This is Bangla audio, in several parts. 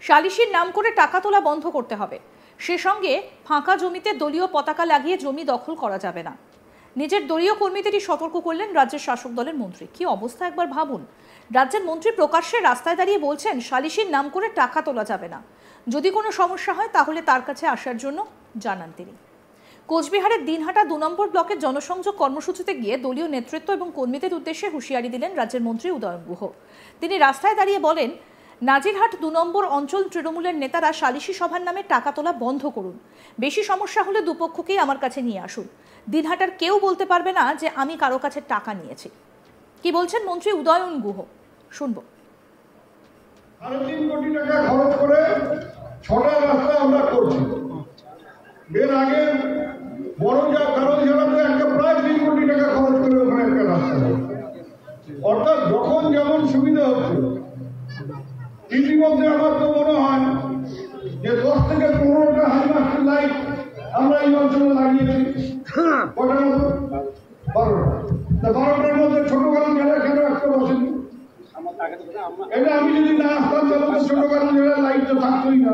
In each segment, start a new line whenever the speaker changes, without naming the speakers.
সালিশির নাম করে টাকা তোলা বন্ধ করতে হবে। সে সঙ্গে ফাঁকা জমিতে দলীয় পতাকা লাগিয়ে জমি দখল করা যাবে না। নিজের দলীয় কর্মীদেরই সতর্ক করলেন রাজ্যের শাসক দলের মন্ত্রী। কি অবস্থা একবার ভাবুন। রাজ্যের মন্ত্রী প্রকাশ্যে রাস্তায় দাঁড়িয়ে বলছেন সালিশির নাম করে টাকা তোলা যাবে না, যদি কোনো সমস্যা হয় তাহলে তার কাছে আসার জন্য জানান তিনি। কোচবিহারের দিনহাটা ২ নম্বর ব্লকের জনসংযোগ কর্মসূচিতে গিয়ে দলীয় নেতৃত্ব এবং কর্মীদের উদ্দেশ্যে হুঁশিয়ারি দিলেন রাজ্যের মন্ত্রী উদয়ন গুহ। তিনি রাস্তায় দাঁড়িয়ে বলেন, নাজিরহাট ২ নম্বর অঞ্চল তৃণমূলের নেতারা সালিশি সভার নামে টাকা তোলা বন্ধ করুন। বেশি সমস্যা হলে দুপক্ষকেই আমার কাছে নিয়ে আসুন। দিনহাটার কেউ বলতে পারবে না যে আমি কারো কাছে টাকা নিয়েছি। কি বলছেন মন্ত্রী উদয়ন গুহ, শুনবো।
৩.৫ কোটি টাকা খরচ করে ৬টা রাস্তা আমরা করছি। এর আগে বড় কারণ জানাতে একটা প্রায় ৩ কোটি টাকা খরচ করে ওখানে একটা রাস্তা হয়। অর্থাৎ যখন যেমন সুবিধা হচ্ছে। ইতিমধ্যে আমার তো মনে হয় যে ১০ থেকে ১৫টা হাইমাস্টার লাইট আমরা এই অঞ্চলে লাগিয়েছি। কটার মতো? ১২টা। ১২টার মধ্যে ছোটখাটো জেলা কেন একটা বসেনি? এটা আমি যদি না আসতাম তাহলে ছোটখাটো জেলার লাইট তো থাকতোই না।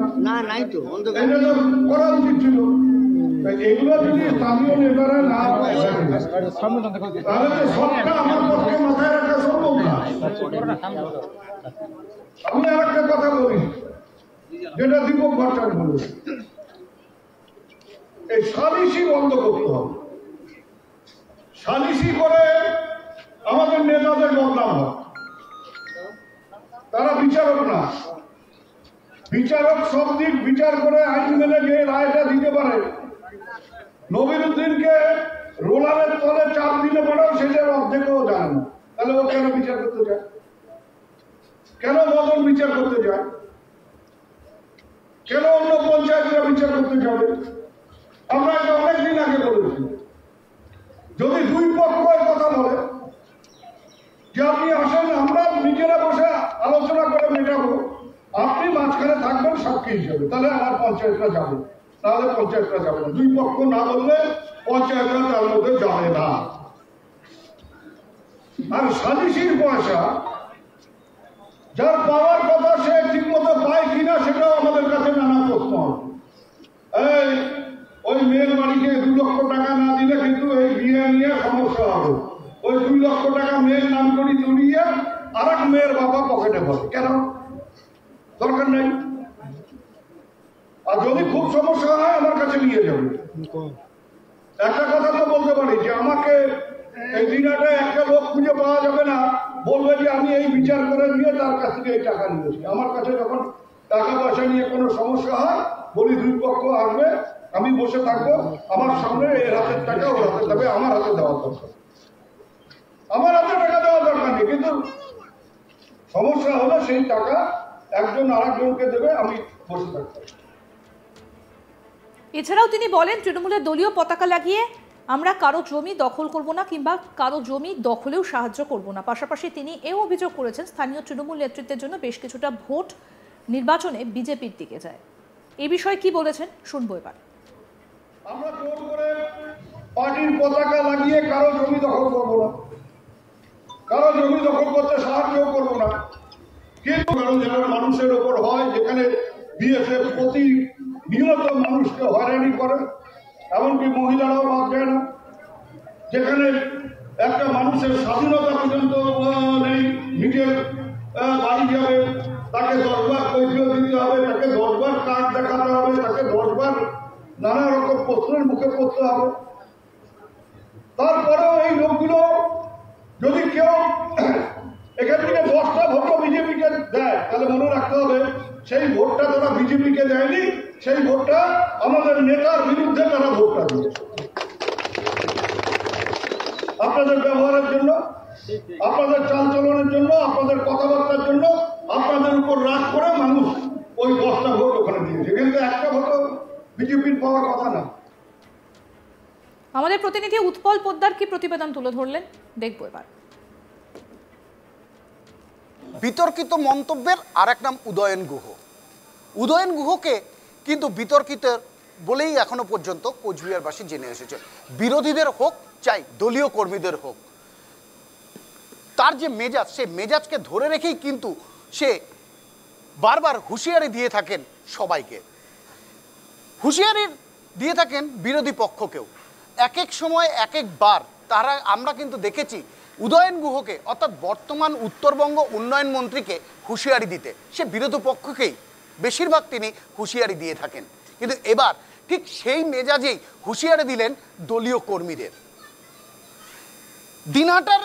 এটা তো করা উচিত ছিল। এগুলো যদি স্থানীয় নেতারা না তাহলে তো সবটা আমার পক্ষে মাথায় রাখা সম্ভব না। আমি আর একটা কথা বলি, যেটা দীপক ভট্টাচার্য বলল, এই সালিশি বন্ধ করতে হবে। সালিশি করে আমাদের নেতাদের বদনাম হয়। তারা বিচারক না। বিচারক সব দিক বিচার করে আইন মেনে যে রায়টা দিতে পারে। নবীরউদ্দিনকে রোলারের তলে চাপ দিলে পরেও সেটার অর্ধেকও জানে না। তাহলে ও কেন বিচার করতে যায়? কেন মদন বিচার করতে যায়? কেন অন্য পঞ্চায়েতরা বিচার করতে যাবে? আমরা এটা অনেকদিন আগে বলেছি, যদি দুই পক্ষ কথা বলে যে আপনি আসেন, আমরা নিজেরা বসে আলোচনা করে মেটাবো, আপনি মাঝখানে থাকবেন সাক্ষী হিসেবে, তাহলে আমার পঞ্চায়েতরা যাবে, তাহলে পঞ্চায়েতরা যাবে না। দুই পক্ষ না বললে পঞ্চায়েতরা তার মধ্যে যাবে না। আর সালিশির পয়সা যার পাওয়ার কথা সে ঠিক মতো পায় কিনা সেটাও আমাদের কাছে নানা প্রশ্ন আছে। ওই মেয়ের বাড়িকে ২ লক্ষ টাকা না দিলে কিন্তু এই বিয়ে নিয়ে সমস্যা হবে। ওই ২ লক্ষ টাকা মেয়ের নাম করে তুলিয়ে আর এক মেয়ের বাবা পকেটে ভরে, কেন? দরকার নেই। আর যদি খুব সমস্যা হয় আমার কাছে নিয়ে যাবে। একটা কথা তো বলতে পারি যে আমাকে এই দিনাটা একটা লোক খুঁজে পাওয়া যাবে না, বলবে যে আমি এই বিচার করে দিয়ে তার কাছ থেকে এই টাকা নিয়েছি। আমার কাছে যখন টাকা পয়সা নিয়ে কোনো সমস্যা হয়, বলি দুই পক্ষ আসবে, আমি বসে থাকবো, আমার সামনে এর হাতের টাকা ওর হাতে যাবে, আমার হাতে দেওয়া দরকার। আমার হাতে টাকা দেওয়া দরকার নেই, কিন্তু সমস্যা হলে সেই টাকা একজন আরেকজনকে দেবে, আমি বসে থাকবো।
এছাড়াও তিনি বলেন, তৃণমূলের দলীয় পতাকা লাগিয়ে আমরা কারো জমি দখল করব না কিংবা কারো জমি দখলেও সাহায্য করব না। পাশাপাশি তিনি এও অভিযোগ করেছেন স্থানীয় তৃণমূল নেতৃত্বের জন্য বেশ কিছুটা ভোট নির্বাচনে বিজেপির দিকে যায়। এই বিষয়ে কি বলেছেন শুনবো এবার।
আমরা জোর করে পার্টির পতাকা লাগিয়ে কারো জমি দখল করবো না, কারো জমি দখল করতে সাহায্য করবো না। কিন্তু কারণ যেখানে মানুষের ওপর হয়, যেখানে বিএসএফ প্রতিনিয়ত মানুষকে হয়রানি করে, এমনকি মহিলারাও বাদ যায় না, যেখানে একটা মানুষের স্বাধীনতা পর্যন্ত নেই, নিজের বাড়ি যাবে তাকে 10 বার কৈফিয়ত দিতে হবে, তাকে 10 বার কার্ড দেখাতে হবে, তাকে 10 বার নানা রকম প্রশ্নের মুখে পড়তে হবে। তারপরেও এই লোকগুলো যদি কেউ এখান থেকে 10টা ভোটও বিজেপিকে দেয়, তাহলে মনে রাখতে হবে সেই ভোটটা তারা বিজেপিকে দেয়নি, সেই ভোটটা আমাদের নেতার বিরুদ্ধে তারা ভোটটা দিয়েছে। আপনাদের ব্যবহারের জন্য, আপনাদের চালচলনের জন্য, আপনাদের কথাবার্তার জন্য, আপনাদের উপর রাগ করে মানুষ ওই 10টা ভোট ওখানে দিয়েছে, কিন্তু একটা ভোটও বিজেপির পাওয়ার কথা না।
আমাদের প্রতিনিধি উৎপল পোদ্দার কি প্রতিবেদন তুলে ধরলেন, দেখবো এবার।
বিতর্কিত মন্তব্যের আরেক নাম উদয়ন গুহ। উদয়ন গুহকে কিন্তু বিতর্কিত বলেই এখনো পর্যন্ত কোচবিহারবাসী জেনে এসেছে। বিরোধীদের হোক চাই দলীয় কর্মীদের হোক, তার যে মেজাজ, সে মেজাজকে ধরে রেখেই কিন্তু সে বারবার হুঁশিয়ারি দিয়ে থাকেন সবাইকে, হুঁশিয়ারি দিয়ে থাকেন বিরোধী পক্ষকেও। এক এক সময় এক একবার তারা আমরা কিন্তু দেখেছি উদয়ন গুহকে অর্থাৎ বর্তমান উত্তরবঙ্গ উন্নয়ন মন্ত্রীকে হুঁশিয়ারি দিতে, সে বিরোধী পক্ষকেই বেশিরভাগ তিনি হুঁশিয়ারি দিয়ে থাকেন। কিন্তু এবার ঠিক সেই মেজাজেই হুঁশিয়ারি দিলেন দলীয় কর্মীদের। দিনহাটার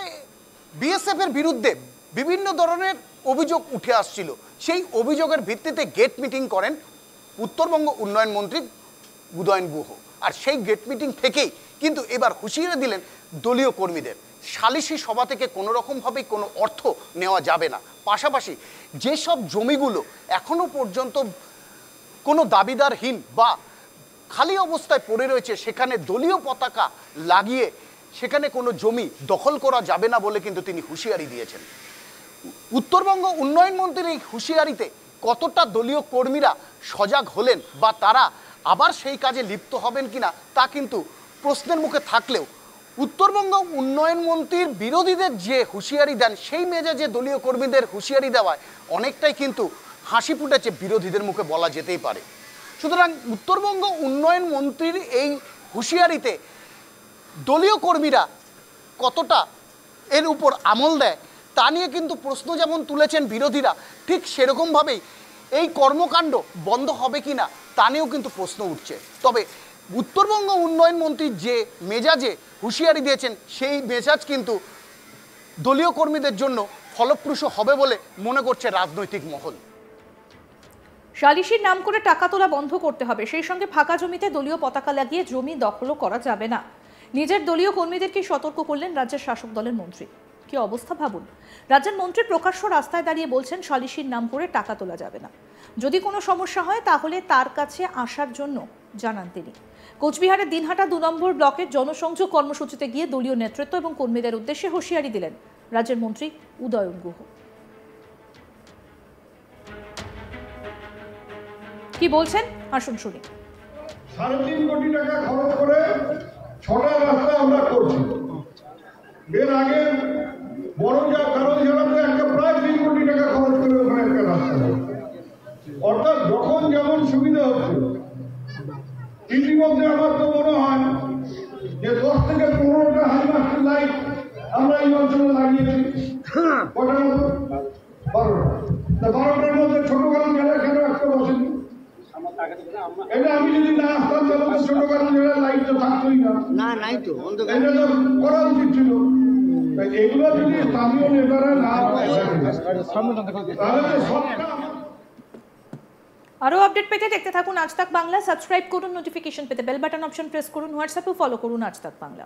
বিএসএফ এর বিরুদ্ধে বিভিন্ন ধরনের অভিযোগ উঠে আসছিল, সেই অভিযোগের ভিত্তিতে গেট মিটিং করেন উত্তরবঙ্গ উন্নয়ন মন্ত্রী উদয়ন গুহ। আর সেই গেট মিটিং থেকেই কিন্তু এবার হুঁশিয়ারি দিলেন দলীয় কর্মীদের, সালিশি সভা থেকে কোনো রকমভাবেই কোনো অর্থ নেওয়া যাবে না। পাশাপাশি যেসব জমিগুলো এখনো পর্যন্ত কোনো দাবিদারহীন বা খালি অবস্থায় পড়ে রয়েছে সেখানে দলীয় পতাকা লাগিয়ে সেখানে কোনো জমি দখল করা যাবে না বলে কিন্তু তিনি হুঁশিয়ারি দিয়েছেন। উত্তরবঙ্গ উন্নয়ন মন্ত্রীর এই হুঁশিয়ারিতে কতটা দলীয় কর্মীরা সজাগ হলেন বা তারা আবার সেই কাজে লিপ্ত হবেন কিনা তা কিন্তু প্রশ্নের মুখে থাকলেও উত্তরবঙ্গ উন্নয়ন মন্ত্রীর বিরোধীদের যে হুঁশিয়ারি দেন সেই মেজাজে দলীয় কর্মীদের হুঁশিয়ারি দেওয়ায় অনেকটাই কিন্তু হাসি ফুটেছে বিরোধীদের মুখে বলা যেতেই পারে। সুতরাং উত্তরবঙ্গ উন্নয়ন মন্ত্রীর এই হুঁশিয়ারিতে দলীয় কর্মীরা কতটা এর উপর আমল দেয় তা নিয়ে কিন্তু প্রশ্ন যেমন তুলেছেন বিরোধীরা, ঠিক সেরকমভাবেই এই কর্মকাণ্ড বন্ধ হবে কি না তা নিয়েও কিন্তু প্রশ্ন উঠছে। তবে উত্তরবঙ্গ উন্নয়ন মন্ত্রী যে মেজাজে হুঁশিয়ারি দিয়েছেন সেই মেজাজ কিন্তু দলীয় কর্মীদের জন্য ফলপ্রসূ হবে বলে মনে করছে রাজনৈতিক মহল।
সালিশির নাম করে টাকা তোলা বন্ধ করতে হবে, সেই সঙ্গে ফাঁকা জমিতে দলীয় পতাকা লাগিয়ে জমি দখলও করা যাবে না। নিজের দলীয় কর্মীদেরকে সতর্ক করলেন রাজ্যের শাসক দলের মন্ত্রী। কি অবস্থা ভাবুন, রাজ্যের মন্ত্রী প্রকাশ্য রাস্তায় দাঁড়িয়ে বলছেন সালিশির নাম করে টাকা তোলা যাবে না, যদি কোনো সমস্যা হয় তাহলে তার কাছে আসার জন্য জানান তিনি। কোচবিহারের দিনহাটা 2 নম্বর ব্লকের জনসংযোগ কর্মসূচিতে গিয়ে দলীয় নেতৃত্ব এবং কর্মীদের উদ্দেশ্যে হুঁশিয়ারি দিলেন রাজ্যের মন্ত্রী উদয়ন গুহ। কি বলছেন আসুন শুনি।
3.5 কোটি টাকা খরচ করে 6টা রাস্তা আমরা করছি। এর আগে কারণ জানাতে একটা প্রায় 3 কোটি টাকা খরচ করে ওখানে একটা রাস্তা হচ্ছে। অর্থাৎ যখন যেমন সুবিধা হচ্ছে। ইতিমধ্যে আমার তো মনে হয় যে 10 থেকে 15টা হাইমাস্টার লাইট আমরা এই অঞ্চলে লাগিয়েছি। কটার মতো? 12টা। 12টার মধ্যে ছোটখাটো মেলা কেন একটা বসেনি? এটা আমি যদি না আসতাম তাহলে ছোটখাটো মেলা লাইট তো থাকতোই না। নাই তো, এটা তো করা উচিত ছিল। এগুলো যদি স্থানীয় নেতারা না তাহলে সবটা।
আরো আপডেট পেতে দেখতে থাকুন আজ তাক বাংলা, সাবস্ক্রাইব করুন, নোটিফিকেশন পেতে বেল বাটন অপশন প্রেস করুন, হোয়াটসঅ্যাপে ফলো করুন আজ তাক বাংলা।